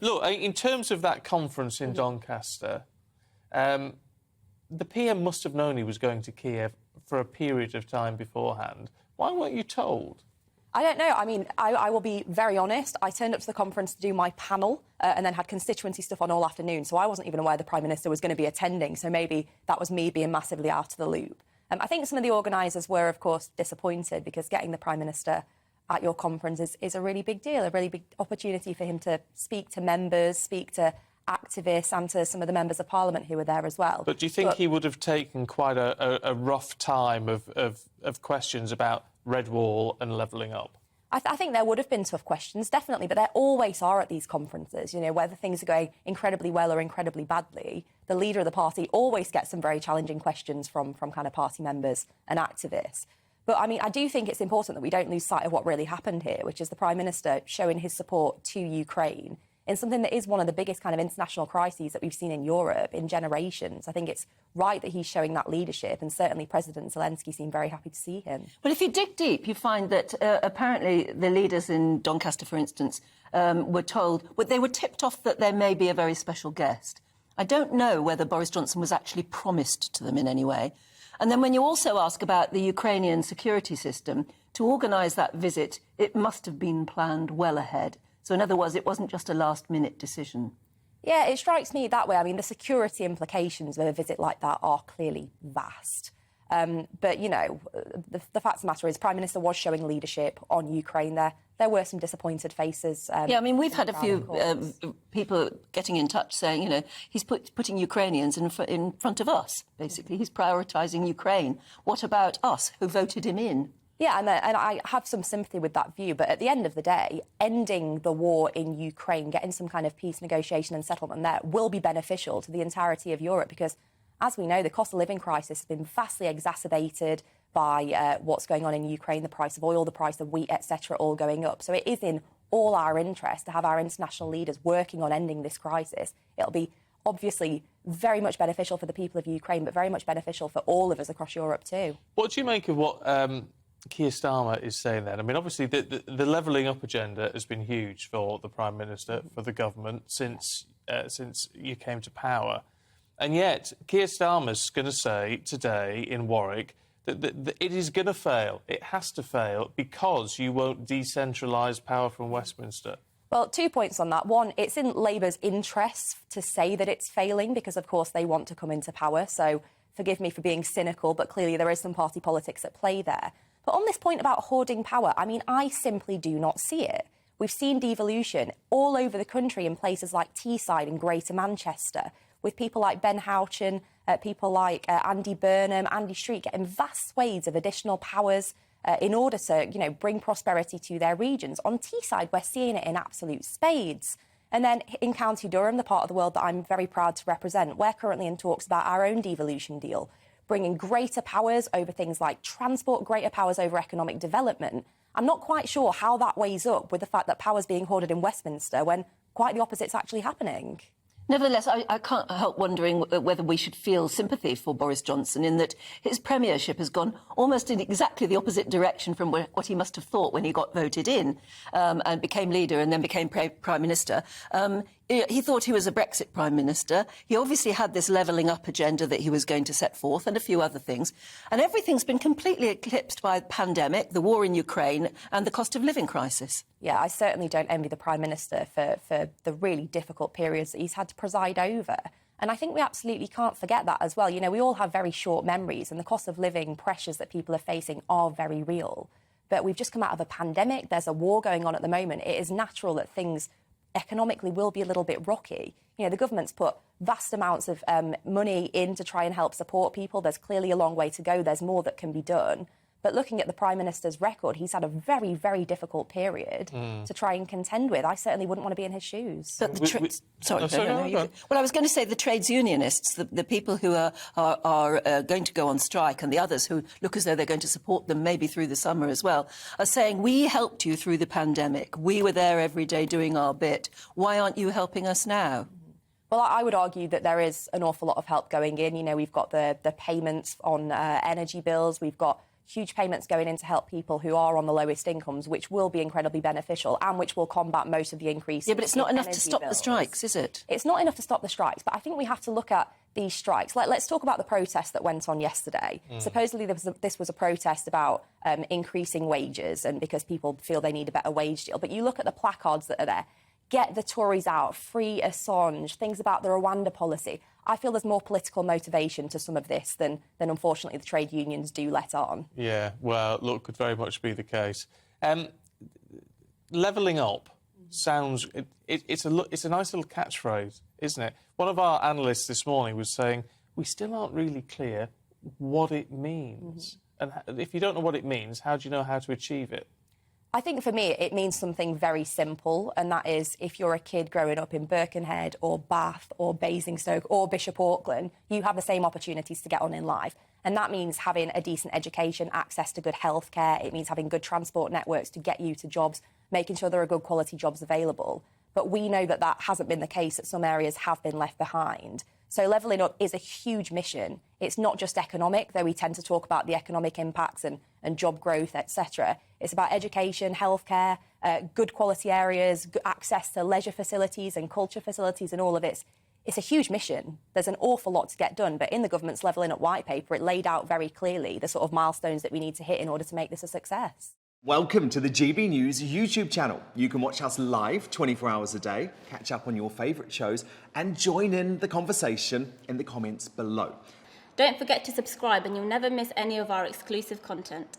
Look, in terms of that conference in Doncaster, the PM must have known he was going to Kiev for a period of time beforehand. Why weren't you told? I don't know. I mean, I will be very honest. I turned up to the conference to do my panel and then had constituency stuff on all afternoon, so I wasn't even aware the Prime Minister was going to be attending, so maybe that was me being massively out of the loop. I think some of the organisers were, of course, disappointed because getting the Prime Minister at your conference is a really big deal, a really big opportunity for him to speak to members, speak to activists and to some of the members of Parliament who were there as well. But do you think he would have taken quite a rough time of questions about Red Wall and levelling up? I think there would have been tough questions, definitely, but there always are at these conferences. You know, whether things are going incredibly well or incredibly badly, the leader of the party always gets some very challenging questions from kind of party members and activists. But, I mean, I do think it's important that we don't lose sight of what really happened here, which is the Prime Minister showing his support to Ukraine in something that is one of the biggest kind of international crises that we've seen in Europe in generations. I think it's right that he's showing that leadership, and certainly President Zelensky seemed very happy to see him. Well, if you dig deep, you find that apparently the leaders in Doncaster, for instance, were told, they were tipped off that there may be a very special guest. I don't know whether Boris Johnson was actually promised to them in any way. And then when you also ask about the Ukrainian security system, to organise that visit, it must have been planned well ahead. So in other words, it wasn't just a last-minute decision. Yeah, it strikes me that way. I mean, the security implications of a visit like that are clearly vast. But, you know, the fact of the matter is Prime Minister was showing leadership on Ukraine there. There were some disappointed faces. Yeah, I mean, we've had a few people getting in touch saying, you know, he's putting Ukrainians in front of us, basically. He's prioritising Ukraine. What about us, who voted him in? Yeah, and I have some sympathy with that view, but at the end of the day, ending the war in Ukraine, getting some kind of peace negotiation and settlement there will be beneficial to the entirety of Europe because, as we know, the cost of living crisis has been vastly exacerbated by what's going on in Ukraine, the price of oil, the price of wheat, etc., all going up. So it is in all our interest to have our international leaders working on ending this crisis. It'll be obviously very much beneficial for the people of Ukraine, but very much beneficial for all of us across Europe too. What do you make of what Keir Starmer is saying then? I mean, obviously, the levelling up agenda has been huge for the Prime Minister, for the government, since you came to power. And yet, Keir Starmer's going to say today in Warwick that it is going to fail. It has to fail because you won't decentralise power from Westminster. Well, 2 points on that. One, it's in Labour's interests to say that it's failing because, of course, they want to come into power. So forgive me for being cynical, but clearly there is some party politics at play there. But on this point about hoarding power, I mean, I simply do not see it. We've seen devolution all over the country in places like Teesside and Greater Manchester, with people like Ben Houchin, people like Andy Burnham, Andy Street getting vast swathes of additional powers in order to, you know, bring prosperity to their regions. On Teesside, we're seeing it in absolute spades. And then in County Durham, the part of the world that I'm very proud to represent, we're currently in talks about our own devolution deal, bringing greater powers over things like transport, greater powers over economic development. I'm not quite sure how that weighs up with the fact that power's being hoarded in Westminster when quite the opposite's actually happening. Nevertheless, I can't help wondering whether we should feel sympathy for Boris Johnson in that his premiership has gone almost in exactly the opposite direction from what he must have thought when he got voted in and became leader and then became Prime Minister. He thought he was a Brexit Prime Minister. He obviously had this levelling up agenda that he was going to set forth and a few other things. And everything's been completely eclipsed by the pandemic, the war in Ukraine and the cost of living crisis. Yeah, I certainly don't envy the Prime Minister for the really difficult periods that he's had to preside over. And I think we absolutely can't forget that as well. You know, we all have very short memories and the cost of living pressures that people are facing are very real. But we've just come out of a pandemic. There's a war going on at the moment. It is natural that things economically will be a little bit rocky. You know, the government's put vast amounts of money in to try and help support people. There's clearly a long way to go. There's more that can be done. But looking at the Prime Minister's record, he's had a very, very difficult period to try and contend with. I certainly wouldn't want to be in his shoes. But the well, I was going to say the trades unionists, the people who are going to go on strike and the others who look as though they're going to support them maybe through the summer as well, are saying, we helped you through the pandemic. We were there every day doing our bit. Why aren't you helping us now? Well, I would argue that there is an awful lot of help going in. You know, we've got the payments on energy bills. We've got huge payments going in to help people who are on the lowest incomes, which will be incredibly beneficial and which will combat most of the increase. Yeah, but it's not enough to energy stop the bills. strikes, is it? It's not enough to stop the strikes, but I think we have to look at these strikes. Let's talk about the protest that went on yesterday. Supposedly this was a protest about increasing wages and because people feel they need a better wage deal. But you look at the placards that are there. Get the Tories out, free Assange, things about the Rwanda policy. I feel there's more political motivation to some of this than unfortunately the trade unions do let on. Yeah, well, look, could very much be the case. Levelling up sounds... It's a nice little catchphrase, isn't it? One of our analysts this morning was saying, we still aren't really clear what it means. And if you don't know what it means, how do you know how to achieve it? I think for me it means something very simple, and that is if you're a kid growing up in Birkenhead or Bath or Basingstoke or Bishop Auckland, you have the same opportunities to get on in life. And that means having a decent education, access to good healthcare. It means having good transport networks to get you to jobs, making sure there are good quality jobs available. But we know that that hasn't been the case, that some areas have been left behind. So levelling up is a huge mission. It's not just economic, though we tend to talk about the economic impacts and job growth, etc. It's about education, healthcare, good quality areas, good access to leisure facilities and culture facilities and all of it. It's a huge mission. There's an awful lot to get done, but in the government's levelling up white paper, it laid out very clearly the sort of milestones that we need to hit in order to make this a success. Welcome to the GB News YouTube channel. You can watch us live 24 hours a day, catch up on your favourite shows and join in the conversation in the comments below. Don't forget to subscribe and you'll never miss any of our exclusive content.